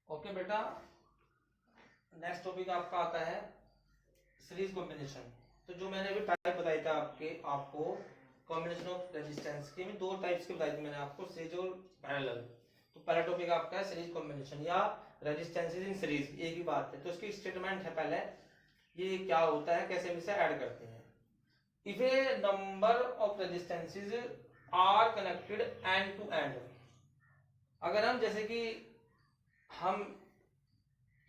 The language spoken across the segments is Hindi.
ओके बेटा, नेक्स्ट टॉपिक आपका आता है सीरीज कॉम्बिनेशन। तो जो मैंने अभी टाइप बताया था आपको कॉम्बिनेशन ऑफ रेजिस्टेंस के, में दो टाइप्स के बताई थी मैंने आपको, सीरीज और पैरेलल। तो पहला टॉपिक आपका है सीरीज कॉम्बिनेशन या रेजिस्टेंसेस इन सीरीज, एक ही बात है। तो इसकी स्टेटमेंट है पहले, ये क्या होता है, कैसे हम इसे ऐड करते हैं। If a number of resistances are connected end to end, अगर हम जैसे कि हम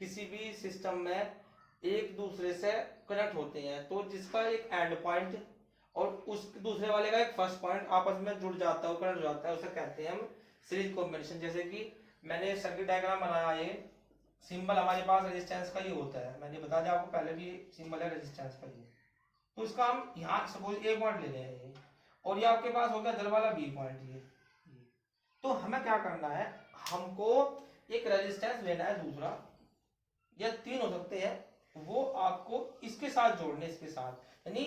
किसी भी सिस्टम में एक दूसरे से कनेक्ट होते हैं, तो जिसका एक एंड पॉइंट और उस दूसरे वाले का एक फर्स्ट पॉइंट आपस में जुड़ जाता है, कनेक्ट हो जाता है, उसे कहते हैं हम सीरीज कॉम्बिनेशन। जैसे कि मैंने सर्किट डायग्राम बनाया, ये सिंबल हमारे पास रेजिस्टेंस का ही होता है, मैंने बता दिया आपको पहले भी, सिंबल है रेजिस्टेंस का ही। तो इसका हम यहाँ सपोज ए पॉइंट ले रहे हैं ये, और ये आपके पास हो गया इधर वाला बी पॉइंट ये। तो हमें क्या करना है, हमको एक रेजिस्टेंस लेना है दूसरा, या तीन हो सकते हैं, वो आपको इसके साथ जोड़ने, इसके साथ, यानी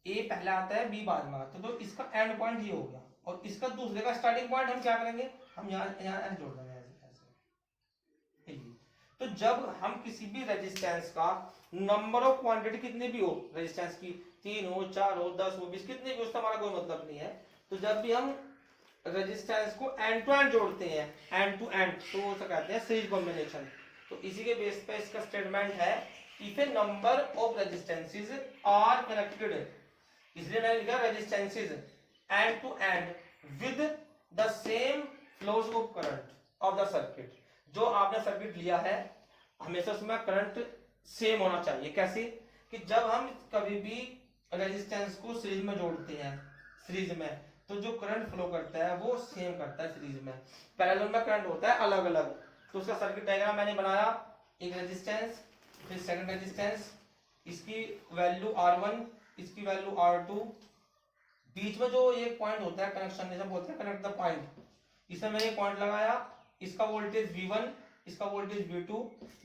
ए पहले आता है बी बाद में आता है, तो इसका एंड पॉइंट ये हो गया, और इसका दूसरे का स्टार्टिंग पॉइंट हम क्या करेंगे, हम यहाँ जोड़ देंगे ऐसे। तो जब हम किसी भी रेजिस्टेंस का नंबर ऑफ क्वांटिटी कितनी भी हो, रेजिस्टेंस की 3 हो, 4 हो, 10 हो, 20 कितनी भी, उसका हमारा कोई मतलब नहीं है। तो जब भी हम रेजिस्टेंस को एंड टू एंड जोड़ते हैं, एंड टू एंड, तो उसे कहते हैं सीरीज कॉम्बिनेशन। तो इसी के बेस पे इसका स्टेटमेंट है, if a number of resistances are connected, इसलिए मैंने लिखा resistances end to end with the same flows of current of the circuit. जो आपने सर्किट लिया है हमेशा उसमें करंट सेम होना चाहिए। कैसे, कि जब हम कभी भी रेजिस्टेंस को सीरीज में जोड़ते हैं, सीरीज में, तो जो करंट फ्लो करता है वो सेम करता है सीरीज में। पैरेलल में करंट होता है अलग अलग। तो उसका सर्किट डायग्राम मैंने बनाया, एक रेजिस्टेंस, फिर सेकंड रेजिस्टेंस, इसकी वैल्यू R1, इसकी वैल्यू R2, बीच में जो एक पॉइंट होता है कनेक्शन, जैसे बोलते हैं कनेक्ट द पॉइंट, इसमें मैंने पॉइंट लगाया, इसका वोल्टेज V1, इसका वोल्टेज V2,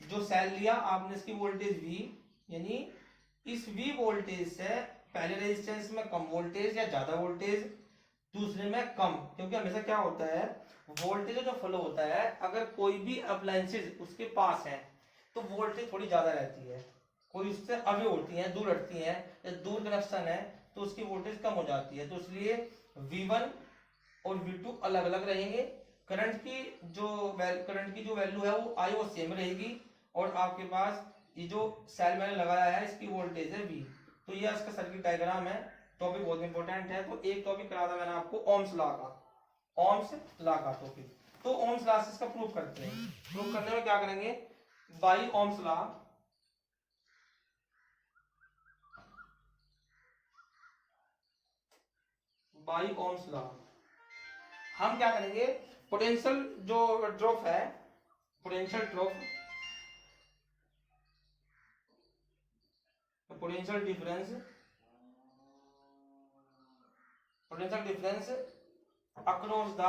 जो सेल लिया आपने इसकी वोल्टेज V, यानी इस V वोल्टेज से पहले रेजिस्टेंस में कम वोल्टेज या ज्यादा वोल्टेज, दूसरे में कम, क्योंकि हमेशा क्या होता है, वोल्टेज जो फ्लो होता है, अगर कोई भी अप्लायंसेस उसके पास है तो वोल्टेज थोड़ी ज्यादा रहती है, कोई उससे अवे होती है, दूर हटती है, या दूर कनेक्शन है तो उसकी वोल्टेज कम हो जाती है। तो इसलिए V1 और V2 अलग अलग रहेंगे। करंट की जो वैल्यू है वो आई वो सेम रहेगी, और आपके पास ये जो सेल मैंने लगाया है इसकी वोल्टेज है V। तो ये इसका सर्किट डायग्राम है। टॉपिक बहुत इंपॉर्टेंट है। तो एक टॉपिक करा था मैंने आपको ओम्स लॉ का, ओम्स लॉ का टॉपिक। तो ओम्स लॉ से इसका प्रूफ करते हैं। प्रूफ करने में क्या करेंगे, by Ohm's law, by Ohm's law हम क्या करेंगे, पोटेंशियल जो ड्रॉप है, potential drop, potential difference, potential difference across the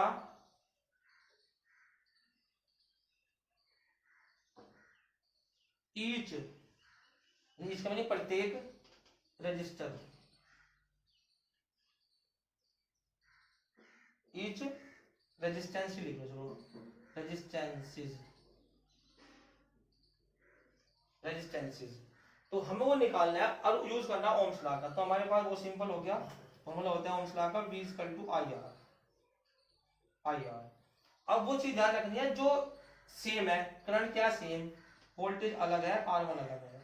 each, इसका मतलब प्रत्येक रजिस्टर, ईच रेजिस्टेंस लिखो, चलो रेजिस्टेंसेस, रेजिस्टेंसेस। तो हमें वो निकालना है और यूज करना है ओम्स लॉ का। तो हमारे पास वो सिंपल हो गया, फॉर्मूला होता है ओम्स लॉ का, V equal to I R. अब वो चीज ध्यान रखनी है जो सेम है, करंट क्या सेम, वोल्टेज अलग है, R1 अलग है।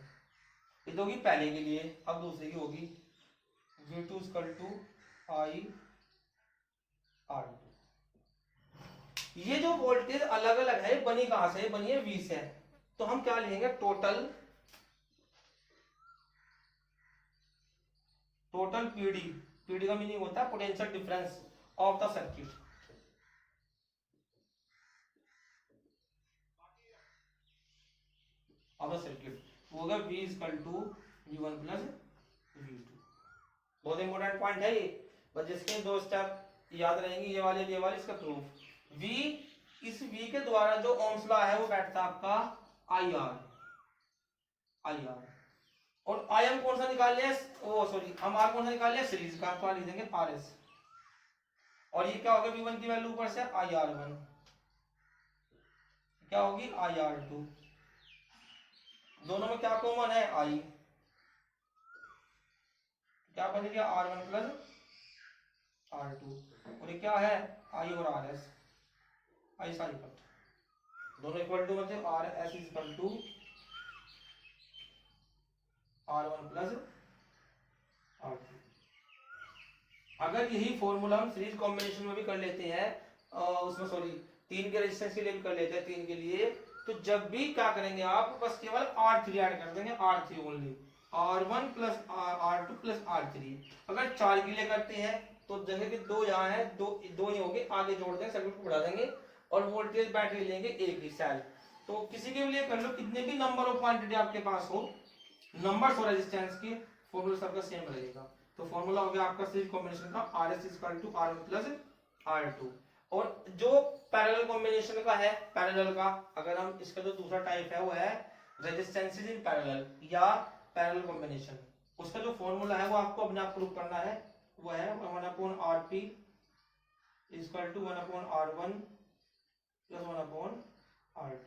ये तो होगी पहले के लिए, अब दूसरे की होगी V2 equal to I R2। ये जो वोल्टेज अलग अलग है बनी कहां से, बनी है V से। तो हम क्या लेंगे, टोटल पीडी, पीडी का मीनिंग होता है potential difference of the circuit. Of the circuit वो होगा V equal to V1 plus V2। बहुत इंपॉर्टेंट पॉइंट है ये, बस जिसके दो स्टेप याद रहेंगे, ये वाले इसका प्रूफ। V, इस V के द्वारा जो ओम्स लॉ है वो बैठता है आपका आई आर। और आई हम कौन सा निकाल लिया, ओ सॉरी, हम आर कौन सा निकाल लिया, सीरीज का, तो लिख देंगे RS। और ये क्या होगा, V1 की वैल्यू ऊपर से IR1 क्या होगी IR2। दोनों में क्या कॉमन है I, क्या बनेगा R1 प्लस R2, और ये क्या है I और RS, I सारी कट दोनों इक्वल टू मतलब RS is equal to R1 plus R2। अगर यही फॉर्मूला हम सीरीज कॉम्बिनेशन में भी कर लेते हैं, उसमें सॉरी 3 के रेजिस्टेंस के लिए भी कर लेते हैं 3 के लिए, तो जब भी क्या करेंगे आप बस केवल R3 ऐड कर देंगे, R3 only, R1 plus R2 plus R3। अगर 4 के लिए करते हैं तो जगह के 2 यहाँ है, दो ही होंगे, आगे जोड़ देंगे, सर्किट को बढ़ा देंगे और वोल्टेज बैटरी लेंगे एक ही सेल। तो किसी के लिए कर लो, कितने भी नंबर ऑफ क्वांटिटी आपके पास हो, नंबर्स और रेजिस्टेंस की फॉर्मूला सबका सेम रहेगा। तो फॉर्मूला हो गया आपका सीरीज कॉम्बिनेशन का RS equal to R1 plus R2। और जो पैरेलल कॉम्बिनेशन का है, पैरेलल का अगर हम इसका जो दूसरा टाइप है वो है रेजिस्टेंसेस इन पैरेलल या पैरेलल कॉम्बिनेशन, उसका जो फॉर्मूला है वो आपको अपने आप प्रूव करना है, वो है 1/RP equal to 1/R1 plus 1/R2।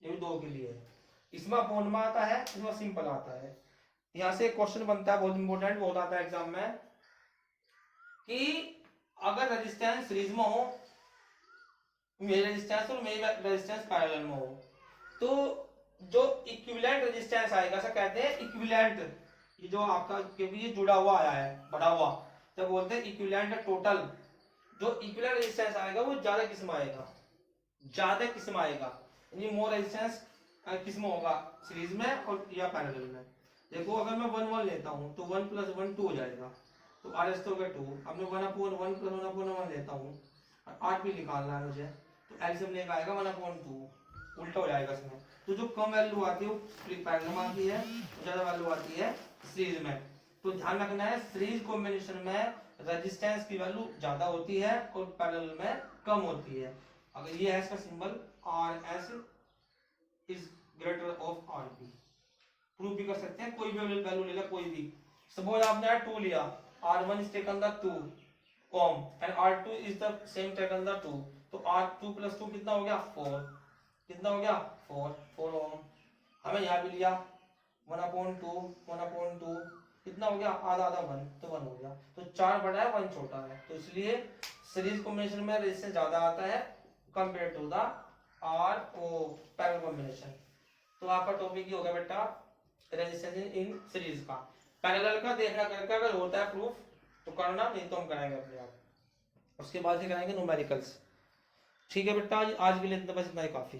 ये भी 2 के लिए है, इसमें अपॉन में आता है, इसमें सिंपल आता है। यहां से क्वेश्चन बनता है बहुत इंपॉर्टेंट, बहुत आता है एग्जाम में, कि अगर रेजिस्टेंस सीरीज में हो, मेरे रेजिस्टेंस और मेरी रेजिस्टेंस पैरेलल में हो, तो जो इक्विवेलेंट रेजिस्टेंस आएगा, ऐसा कहते हैं इक्विवेलेंट, ये जो आपका क्योंकि ये जुड़ा हुआ आया है बढ़ा हुआ, जब बोलते हैं इक्विवेलेंट टोटल, जो इक्विवेलेंट रेजिस्टेंस आएगा वो ज्यादा किस्म आएगा, ज्यादा किस्म आएगा, यानी मोर रेजिस्टेंस किस्म होगा सीरीज में और या पैरेलल में। देखो अगर मैं 1 लेता हूँ तो 1 प्लस 1 2 हो जाएगा, तो RS तो हो गया 2। अब मैं 1/1 प्लस 1/1 लेता हूँ, RP निकालना है मुझे, तो एलसीएम लेकर आएगा 1/2, उल्टा हो जाएगा इसमें। तो जो कम वैल्यू आती है वो पैरेलल में आती है, ज्यादा वैल्यू आती है सीरीज में। तो ध्यान रखना है सीरीज कॉम्बिनेशन में रेजिस्टेंस की वैल्यू ज्यादा होती है और पैरेलल में कम होती है। अगर ये है इसका symbol RS is greater of RP, prove भी कर सकते हैं, कोई भी वैल्यू ले ला, कोई भी। सपोज आपने 2 लिया, R1 is taken the 2 ohm and R2 is the same taken the 2, तो R2 प्लस 2 कितना हो गया 4, कितना हो गया 4 ओम। हमें यहाँ भी लिया 1/2 कितना हो गया आधा आधा 1, तो 1 हो गया, तो 4 बड़ा है 1 छोटा है, तो इसलिए सीरीज कॉम्बिनेशन में रेजिस्टेंस ज्यादा आता है compare to the parallel combination. तो आपका टॉपिक ही हो गया बेटा रेजिस्टेंस इन सीरीज का। पैरेलल का देखना करके अगर होता है प्रूफ तो करना, नहीं तो हम कराएंगे अपने आप, उसके बाद ही कराएंगे न्यूमेरिकल्स। ठीक है बेटा, आज के लिए इतना बस, इतना ही काफी।